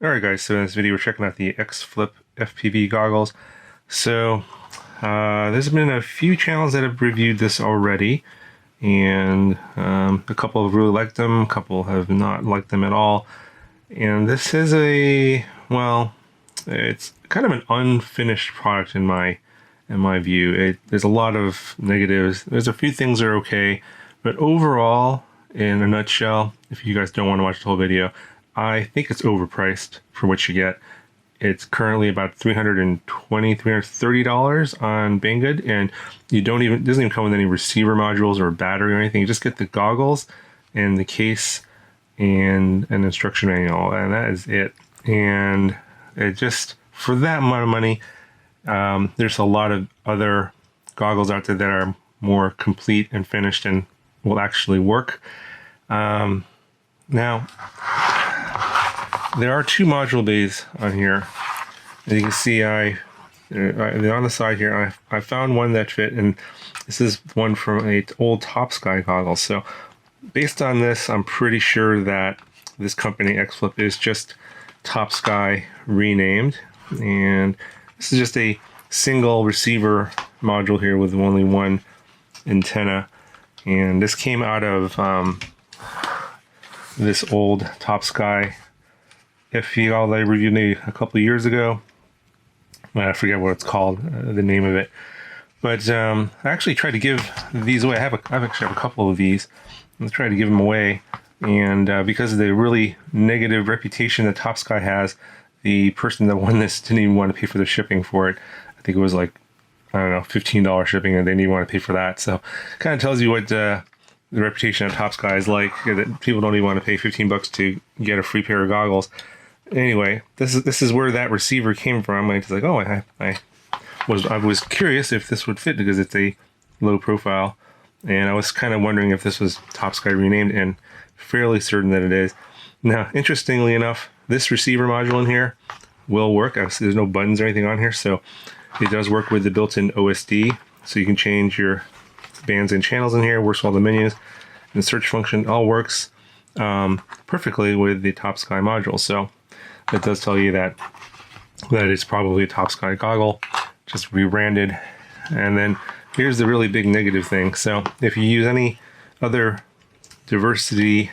Alright guys, so in this video we're checking out the XFLIP FPV Goggles. So there's been a few channels that have reviewed this already, and a couple have really liked them, a couple have not liked them at all. And this is it's kind of an unfinished product in my view. There's a lot of negatives. There's a few things that are okay, but overall, in a nutshell, if you guys don't want to watch the whole video, I think it's overpriced for what you get. It's currently about $330 on Banggood, and it doesn't even come with any receiver modules or battery or anything. You just get the goggles and the case and an instruction manual, and that is it. And it just, for that amount of money, there's a lot of other goggles out there that are more complete and finished and will actually work. Now, there are two module bays on here. As you can see, on the side here, I found one that fit, and this is one from an old TOPSKY goggle. So based on this, I'm pretty sure that this company, XFLIP, is just TOPSKY renamed. And this is just a single receiver module here with only one antenna. And this came out of this old TOPSKY FPV goggle I reviewed maybe a couple of years ago. I forget what it's called, the name of it. But I actually tried to give these away. I actually have a couple of these. I'm trying to give them away, and because of the really negative reputation that TOPSKY has, the person that won this didn't even want to pay for the shipping for it. I think it was like, I don't know, $15 shipping, and they didn't even want to pay for that. So it kind of tells you what the reputation of TOPSKY is like, that people don't even want to pay 15 bucks to get a free pair of goggles. Anyway, this is where that receiver came from. I was like, oh, I was curious if this would fit because it's a low profile, and I was kind of wondering if this was TOPSKY renamed, and fairly certain that it is. Now, interestingly enough, this receiver module in here will work. Obviously, there's no buttons or anything on here, so it does work with the built-in OSD, so you can change your bands and channels in here. Works with all the menus, and the search function all works perfectly with the TOPSKY module. So it does tell you that it's probably a TOPSKY goggle, just rebranded. And then here's the really big negative thing. So if you use any other diversity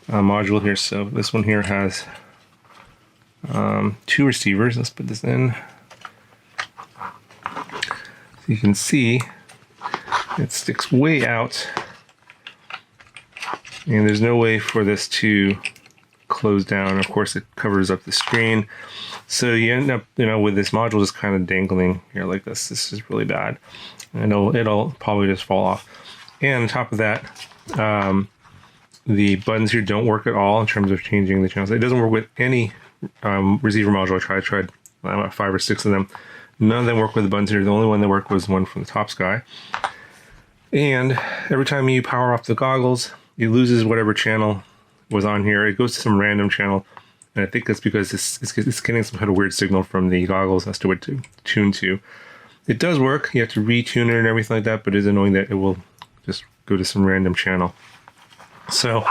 module here, so this one here has two receivers. Let's put this in. So you can see it sticks way out, and there's no way for this to close down. Of course, it covers up the screen, so you end up, with this module just kind of dangling here like this. This is really bad, and it'll probably just fall off. And on top of that, the buttons here don't work at all in terms of changing the channels. It doesn't work with any receiver module I tried about 5 or 6 of them. None of them work with the buttons here. The only one that worked was one from the TOPSKY. And every time you power off the goggles, it loses whatever channel was on here. It goes to some random channel, and I think that's because it's getting some kind of weird signal from the goggles as to what to tune to. It does work. You have to retune it and everything like that, but it's annoying that it will just go to some random channel. So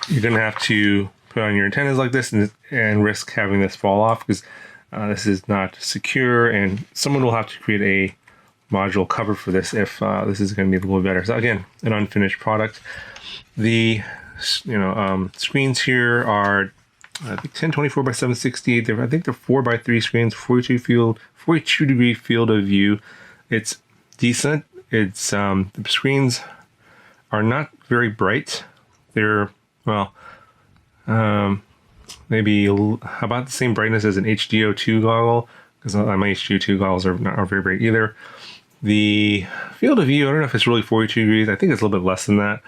you're going to have to put on your antennas like this and risk having this fall off, because this is not secure, and someone will have to create a module cover for this if this is going to be a little better. So again, an unfinished product. The screens here are, I think, 1024 by 760. I think they're 4x3 screens, 42 degree field of view. It's decent. It's the screens are not very bright. They're maybe about the same brightness as an HDO2 goggle, because my HDO2 goggles are not very bright either. The field of view, I don't know if it's really 42 degrees. I think it's a little bit less than that.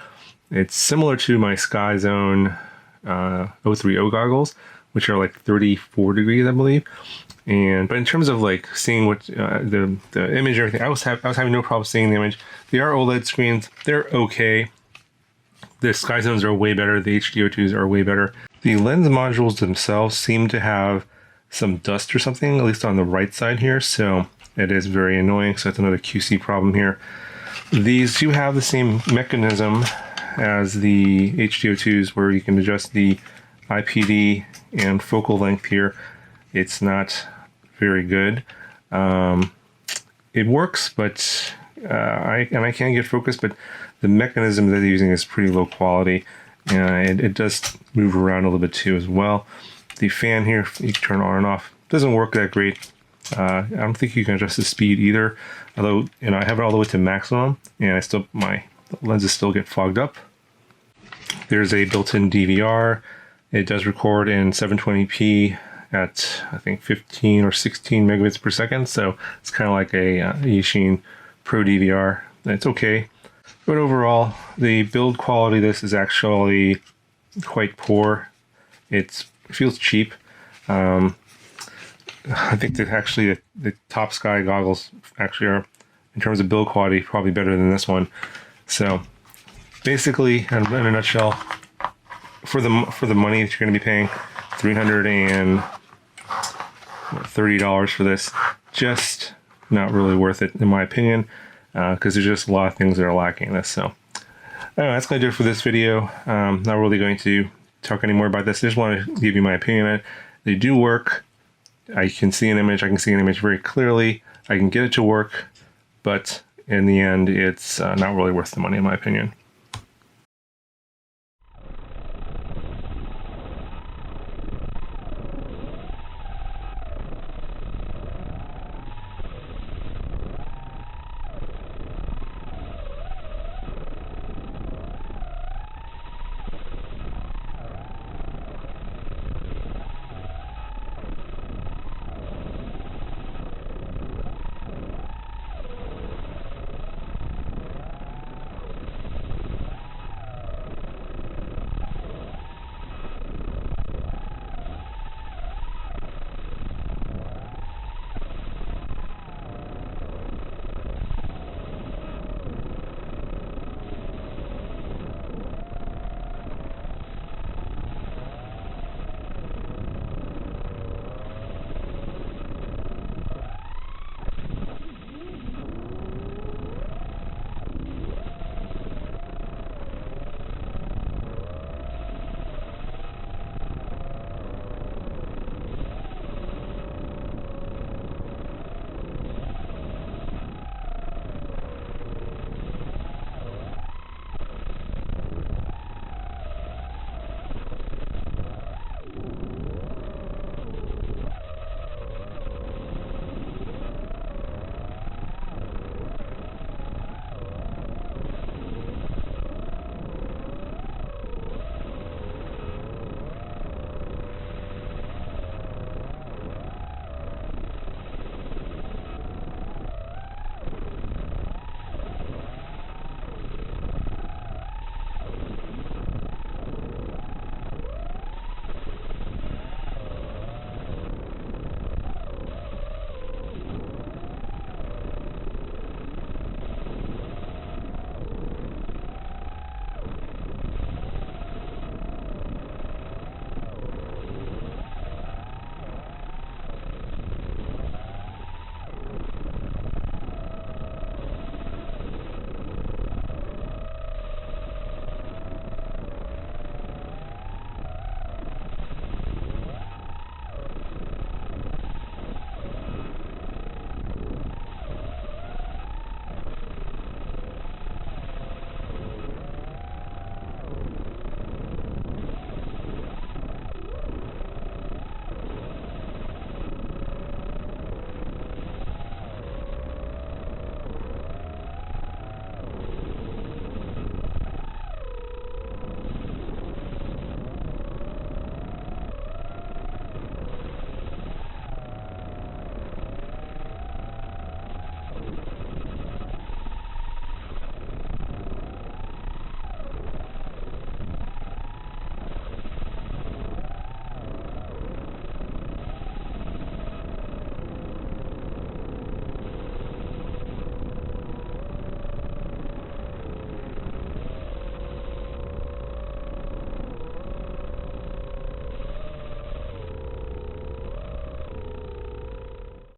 It's similar to my Sky Zone 030 goggles, which are like 34 degrees, I believe. But in terms of like seeing what the image and everything, I was having no problem seeing the image. They are OLED screens. They're okay. The Sky Zones are way better. The HDO2s are way better. The lens modules themselves seem to have some dust or something, at least on the right side here. So it is very annoying. So that's another QC problem here. These do have the same mechanism as the HDO2s, where you can adjust the IPD and focal length here, it's not very good. It works, but I can get focus, but the mechanism that they're using is pretty low quality. It does move around a little bit too as well. The fan here, you can turn on and off, doesn't work that great. I don't think you can adjust the speed either, although I have it all the way to maximum, and my lenses still get fogged up. There's a built-in DVR. It does record in 720p at I think 15 or 16 megabits per second, so it's kind of like a Yashin Pro DVR. It's okay, but overall the build quality of this is actually quite poor. It feels cheap. I think that actually the TOPSKY goggles actually are, in terms of build quality, probably better than this one. So basically, in a nutshell, for the money that you're going to be paying, $330 for this, just not really worth it in my opinion, because there's just a lot of things that are lacking in this. So anyway, that's going to do it for this video. Not really going to talk any more about this. I just want to give you my opinion on it. They do work. I can see an image. I can see an image very clearly. I can get it to work, but in the end, it's not really worth the money in my opinion.